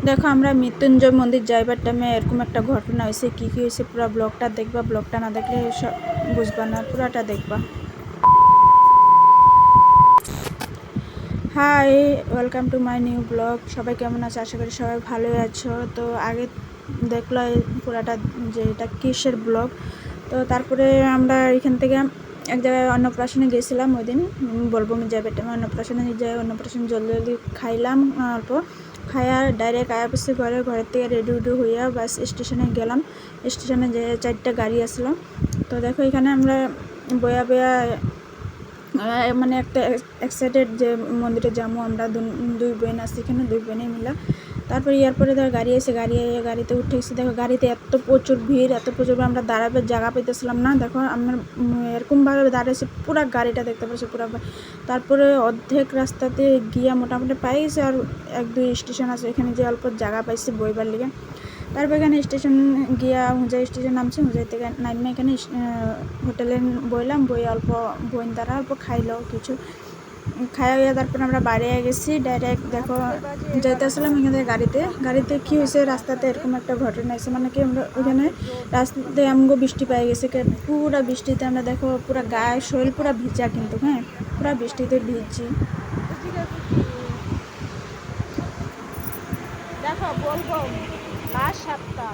দেখো আমরা মৃত্যুঞ্জয় মন্দির যাইবার টাইমে এরকম একটা ঘটনা হয়েছে। কি হয়েছে পুরো ব্লগটা দেখবা, ব্লগটা না দেখলে সব বুঝবা না, পুরাটা দেখবা। Hi, welcome to my new blog. সবাই কেমন আছে? আশা করি সবাই ভালোই আছো। তো আগে দেখলো পুরাটা যে এটা কিসের ব্লগ। তো তারপরে আমরা এখান থেকে এক জায়গায় অন্নপ্রাশনে গেছিলাম ওই দিন, বলবো আমি যাবে টাইমে অন্নপ্রাশনে যাই। অন্নপ্রাশন জলদি জলদি খাইলাম অল্প, খাইয়া ডাইরেক্ট আয়া পড়ছি ঘরের থেকে রেডি হইয়া বাস স্টেশনে গেলাম। স্টেশনে যে 4টা গাড়ি আসলো। তো দেখো এখানে আমরা বয়া মানে একটা এক্সাইটেড যে মন্দিরে যাবো আমরা। দুই বোন আছে এখানে, দুই বোনে মিলা। তারপরে এরপরে ধর গাড়ি এসে গাড়িতে উঠেছি। দেখো গাড়িতে এত প্রচুর ভিড়, আমরা দাঁড়াবে জায়গা পেতেছিলাম না। দেখো আমার এরকমভাবে দাঁড়িয়েছি, পুরো গাড়িটা দেখতে পাচ্ছি পুরো। তারপরে অর্ধেক রাস্তাতে গিয়া মোটামুটি পাইছি, আর 1-2 স্টেশন আছে এখানে যে অল্প জায়গা পাইছি বইবার লিগে। তারপর এখানে স্টেশন গিয়া হুঁজাই স্টেশন নামছি। হুঁজাই থেকে নামে এখানে হোটেলে বইলাম, বই অল্প বইন দ্বারা অল্প খাইলো কিছু খাইয়া গিয়ে তারপর আমরা বাইরে গেছি ডাইরেক্ট। দেখো যাইতে আসলাম এখান থেকে গাড়িতে কী হয়েছে, রাস্তাতে এরকম একটা ঘটনা হয়েছে। মানে কি আমরা ওইখানে রাস্তাতে আমগো বৃষ্টি পাই গেছে, পুরা বৃষ্টিতে আমরা দেখো পুরা গায়ে শরীর পুরা ভিজা, কিন্তু হ্যাঁ পুরা বৃষ্টিতে ভিজছি। দেখো বলবো লাস্ট সপ্তাহ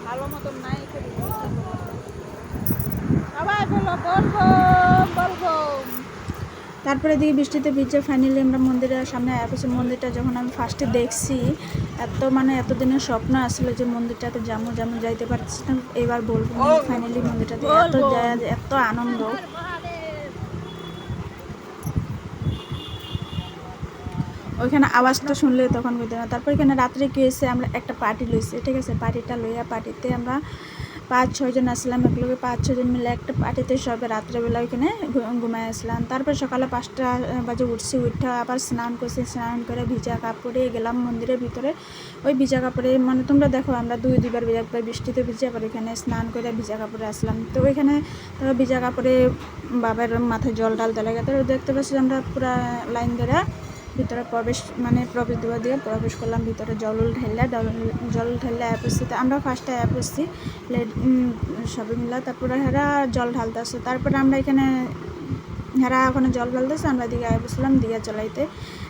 ভালো মতন নাই, সবাই বলবো। তারপরে দিকে বৃষ্টিতে ভিজে ফাইনালি আমরা মন্দিরের সামনে আসছি। মন্দিরটা যখন আমি ফার্স্টে দেখছি, এতদিনের স্বপ্ন আসলে যে মন্দিরটাতে যেমন যাইতে পারছি না। এবার বলবো ফাইনালি মন্দিরটাতে এত আনন্দ। ওইখানে আওয়াজটা শুনলে তখন বুঝতে না। তারপর এখানে রাত্রে কি হয়েছে, আমরা একটা পার্টি লইছি, ঠিক আছে। পার্টিতে আমরা 5-6 জন আসলাম, একলগে 5-6 জন মিলে একটা পার্টিতে সবে রাত্রেবেলা ওইখানে ঘুমায় আসলাম। তারপর সকালে 5টা বাজে উঠছি, উঠে আবার স্নান করছি। স্নান করে ভিজা কাপড়ে গেলাম মন্দিরের ভিতরে। ওই ভিজা কাপড়ে মানে তোমরা দেখো আমরা দুইবার একবার বৃষ্টিতে ভিজে, আবার এখানে স্নান করে ভিজা কাপড়ে আসলাম। তো ওইখানে ভিজা কাপড়ে বাবার মাথায় জল ঢালতে লাগে। তো দেখতে পাচ্ছি আমরা পুরা লাইন ধরে ভিতরে প্রবেশ দেওয়া দিয়ে প্রবেশ করলাম ভিতরে। জল ঢেললে অ্যাপসিতে আমরা ফার্স্টে অ্যাপসি সবাই মিলা। তারপরে হেরা জল ঢালতেছে। তারপরে আমরা এখানে হেরা ওখানে জল ঢালতেছে, আমরা দিকে বসলাম দিয়া জ্বলাইতে।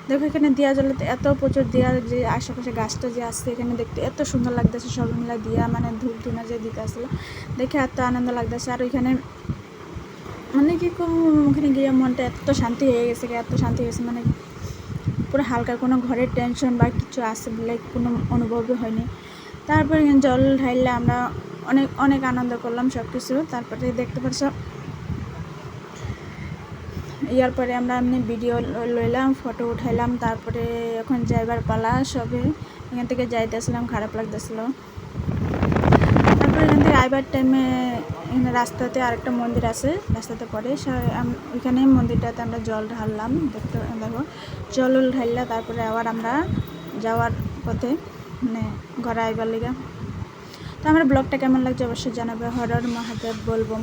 দেখো এখানে দিয়া জ্বলাতে এত প্রচুর দিয়া, যে আশেপাশে গাছটা যে আসছে এখানে দেখতে এত সুন্দর লাগতেছে। সবাই মিলা দিয়া মানে ধূপ ধুনা যে দিতে আসলো, দেখে এত আনন্দ লাগতেছে। আর ওইখানে মানে কি ওখানে গিয়ে মনটা এত শান্তি হয়ে গেছে, মানে পুরো হালকা, কোনো ঘরের টেনশন বা কিছু আসে বলে কোনো অনুভবই হয়নি। তারপরে জল ঢাইলে আমরা অনেক আনন্দ করলাম সব কিছু। তারপরে দেখতে পাচ্ছ ইয়ার পরে আমরা এমনি ভিডিও লইলাম, ফটো উঠাইলাম। তারপরে এখন যাইবার পালা। সবে এখান থেকে যাইতেছিলাম, খারাপ লাগতেছিল। তারপরে এখান থেকে আইবার টাইমে এখানে রাস্তাতে আরেকটা মন্দির আছে, রাস্তাতে পরে ওইখানে মন্দিরটাতে আমরা জল ঢাললাম। দেখো জল ঢাললা। তারপরে আবার আমরা যাওয়ার পথে মানে ঘরে আইবার লিগা। তো আমার ব্লগটা কেমন লাগছে অবশ্যই জানাবে। হর হর মহাদেব বলবো।